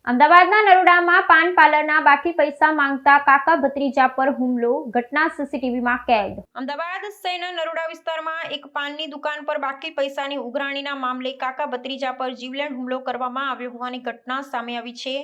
અમદાવાદના નરોડામાં પાન પાર્લરના બાકી પૈસા માંગતા કાકા ભત્રીજા પર હુમલો, ઘટના સીસીટીવીમાં કેદ। અમદાવાદ શહેરના નરોડા વિસ્તારમાં એક પાનની દુકાન પર બાકી પૈસાની ઉઘરાણીના મામલે કાકા ભત્રીજા પર જીવલેણ હુમલો કરવામાં આવ્યો હોવાની ઘટના સામે આવી છે।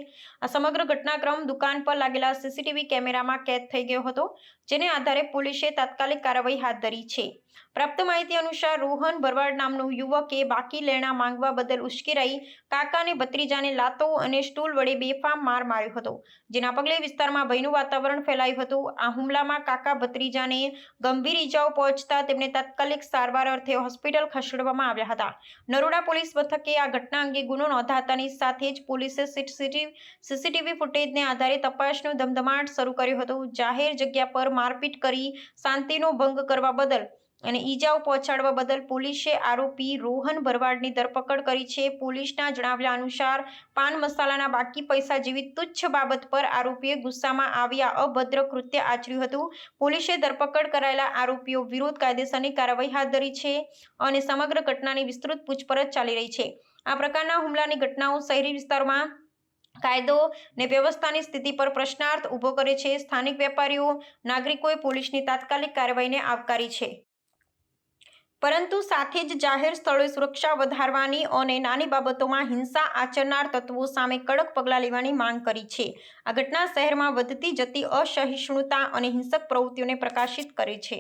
આ સમગ્ર ઘટનાક્રમ દુકાન પર લાગેલા સીસીટીવી કેમેરામાં કેદ થઈ ગયો હતો, જેને આધારે પોલીસે તાત્કાલિક કાર્યવાહી હાથ ધરી છે। પ્રાપ્ત માહિતી અનુસાર રોહન ભરવાડ નામનો યુવકે બાકી લેણા માંગવા બદલ ઉશ્કેરાઈ કાકાને ભત્રીજાને લાતો અને સ્ટૂલ વડે બેફામ માર માર્યો હતો, જેના પગલે વિસ્તારમાં ભયનું વાતાવરણ ફેલાયું હતું। આ હુમલામાં કાકા ભત્રીજાને ગંભીર ઈજાઓ પહોંચતા તેમને તાત્કાલિક સારવાર અર્થે હોસ્પિટલ ખસેડવામાં આવ્યા હતા। નરોડા પોલીસ મથકે આ ઘટના અંગે ગુનો નોંધાતાની સાથે જ પોલીસે સીસીટીવી ફૂટેજને આધારે તપાસનો ધમધમાટ શરૂ કર્યો હતો। જાહેર જગ્યા પર મારપીટ કરી શાંતિનો ભંગ કરવા બદલ અને ઈજાઓ પહોંચાડવા બદલ પોલીસે આરોપી રોહન ભરવાડની ધરપકડ કરી છે। પોલીસના જણાવ્યા અનુસાર પાન મસાલાના બાકી પૈસા જેવી તુચ્છ બાબત પર આરોપીએ ગુસ્સામાં આવી આ અભદ્ર કૃત્ય આચર્યું હતું। પોલીસે ધરપકડ કરાયેલા આરોપીઓ વિરુદ્ધ કાયદેસરની કાર્યવાહી હાથ ધરી છે અને સમગ્ર ઘટનાની વિસ્તૃત પૂછપરછ ચાલી રહી છે। આ પ્રકારના હુમલાની ઘટનાઓ શહેરી વિસ્તારમાં કાયદો ને વ્યવસ્થાની સ્થિતિ પર પ્રશ્નાર્થ ઊભો કરે છે। સ્થાનિક વેપારીઓ, નાગરિકોએ પોલીસની તાત્કાલિક કાર્યવાહીને આવકારી છે, પરંતુ સાથે જ જાહેર સ્થળોએ સુરક્ષા વધારવાની અને નાની બાબતોમાં હિંસા આચરનાર તત્વો સામે કડક પગલાં લેવાની માંગ કરી છે। આ ઘટના શહેરમાં વધતી જતી અસહિષ્ણુતા અને હિંસક પ્રવૃત્તિઓને પ્રકાશિત કરે છે।